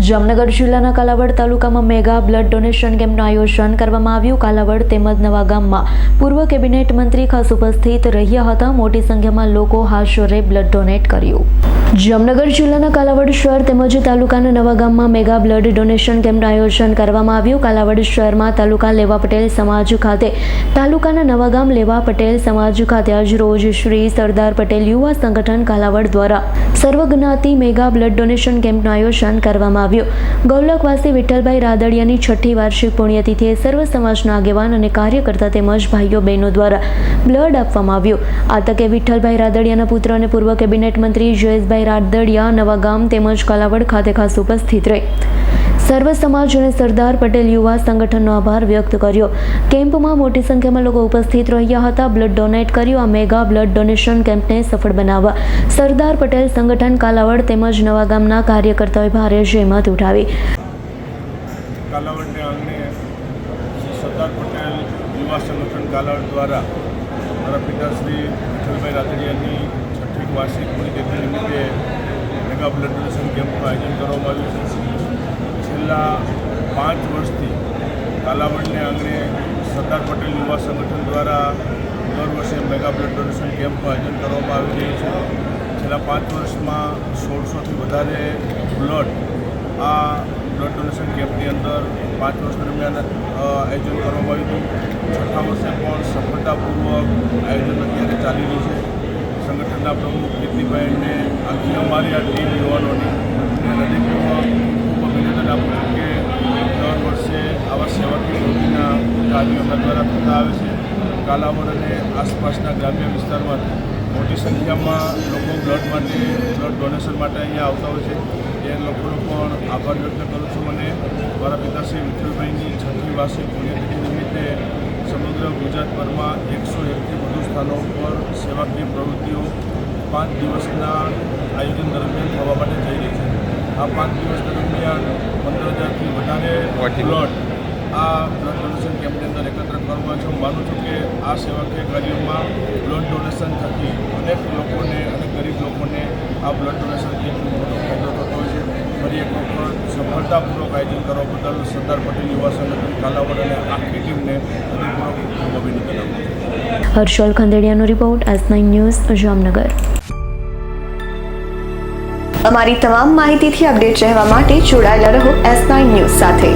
જામનગર જિલ્લાના કાલાવડ તાલુકામાં mega blood donation કેમ્પનું આયોજન કરવામાં આવ્યું। કાલાવડ તેમજ નવા ગામમાં પૂર્વ કેબિનેટ મંત્રી ખાસ ઉપસ્થિત રહ્યા હતા। મોટી સંખ્યામાં લોકો હાજરે બ્લડ ડોનેટ કર્યું। જામનગર જિલ્લાના કાલાવડ શહેર તેમજ તાલુકાના નવા ગામમાં મેગા બ્લડ ડોનેશન કેમ્પનું આયોજન કરવામાં આવ્યું। કાલાવડ શહેરમાં તાલુકા લેવા પટેલ સમાજ ખાતે તાલુકાના નવા ગામ લેવા પટેલ સમાજ ખાતે આજ રોજ શ્રી સરદાર પટેલ યુવા સંગઠન કાલાવડ દ્વારા સર્વજ્ઞાતિ મેગા બ્લડ ડોનેશન કેમ્પનું આયોજન કરવામાં આવ્યું। ગૌલકવાસી વિઠ્ઠલભાઈ રાદડિયાની 6ઠી વાર્ષિક પુણ્યતિથિએ સર્વ સમાજના આગેવાન અને કાર્યકર્તા તેમજ ભાઈઓ બહેનો દ્વારા બ્લડ આપવામાં આવ્યું। આ તકે વિઠ્ઠલભાઈ રાદડિયાના પુત્ર અને પૂર્વ કેબિનેટ મંત્રી જયેશભાઈ રાદડિયા નવા ગામ તેમજ કાલાવડ ખાતે ખાસ ઉપસ્થિત રહી સર્વ સમાજ અને સરદાર પટેલ યુવા સંગઠનનો આભાર વ્યક્ત કર્યો। કેમ્પમાં મોટી સંખ્યામાં લોકો ઉપસ્થિત રહ્યા હતા। બ્લડ ડોનેટ કર્યું। આ મેગા બ્લડ ડોનેશન કેમ્પને સફળ બનાવવા સરદાર પટેલ સંગઠન કાલાવડ તેમજ નવા ગામના કાર્યકર્તાઓએ ભારે જહેમત ઉઠાવી। કાલાવડને આંગણે સરદાર પટેલ યુવા સંગઠન કાલાવડ દ્વારા મારા પિતાશ્રી વિઠ્ઠલભાઈ રાદડિયાની 6ઠી વાર્ષિક પુણ્યતિથિ નિમિત્તે મેગા બ્લડ ડોનેશન કેમ્પનું આયોજન કરવામાં આવ્યું છે। છેલ્લા 5 વર્ષથી કાલાવડને આંગણે સરદાર પટેલ યુવા સંગઠન દ્વારા દર વર્ષે મેગા બ્લડ ડોનેશન કેમ્પનું આયોજન કરવામાં આવી રહ્યું છે। છેલ્લા 5 વર્ષમાં 1600થી વધારે બ્લડ આ બ્લડ ડોનેશન કેમ્પની અંદર 5 વર્ષ દરમિયાન આયોજન કરવામાં આવ્યું હતું। 6થા વર્ષે પણ સફળતાપૂર્વક આયોજન અત્યારે ચાલી રહ્યું છે। સંગઠનના પ્રમુખ કીર્તિભાઈને આખી અમારી આ ટીમ યુવાનોની હૃદયપૂર્વક અભિનંદન આપું છું કે દર વર્ષે આવા સેવાકીય પ્રવૃત્તિના કાર્યો એમના દ્વારા થતા આવે છે। કાલાવડ અને આસપાસના ગ્રામ્ય વિસ્તારમાં મોટી સંખ્યામાં લોકો બ્લડ ડોનેશન માટે અહીંયા આવતા હોય છે। એ લોકોનો પણ આભાર વ્યક્ત કરું છું અને મારા પિતાશ્રી વિઠ્ઠલભાઈની 6ઠી વાર્ષિક પુણ્યતિથિ નિમિત્તે સમગ્ર ગુજરાતભરમાં 101થી વધુ સ્થાનો પર સેવાકીય પ્રવૃત્તિઓ 5 દિવસના આયોજન દરમિયાન થવા માટે જઈ રહી છે। આ 5 દિવસ દરમિયાન 15,000થી વધારે બ્લડ આ બ્લડ ડોનેશન કેમ્પની અંદર એકત્ર કરવામાં છે। હું માનું છું કે આ સેવાકીય કાર્યોમાં બ્લડ ડોનેશન થકી અનેક લોકોને અને ગરીબ લોકોને આ બ્લડ ડોનેશન કેમ્પનો મોટો ફાયદો થતો હોય છે। ફરી એક વખત સફળતાપૂર્વક આયોજન કરવા બદલ સરદાર પટેલ યુવા સંગઠન કાલાવડ અને આખી ટીમને હૃદયપૂર્વક અભિનંદન આપું છું। હર્ષલ ખંદેડિયાનો રિપોર્ટ S9 ન્યૂઝ જામનગર। અમારી તમામ માહિતીથી અપડેટ રહેવા માટે જોડાયેલા રહો S9 ન્યૂઝ સાથે।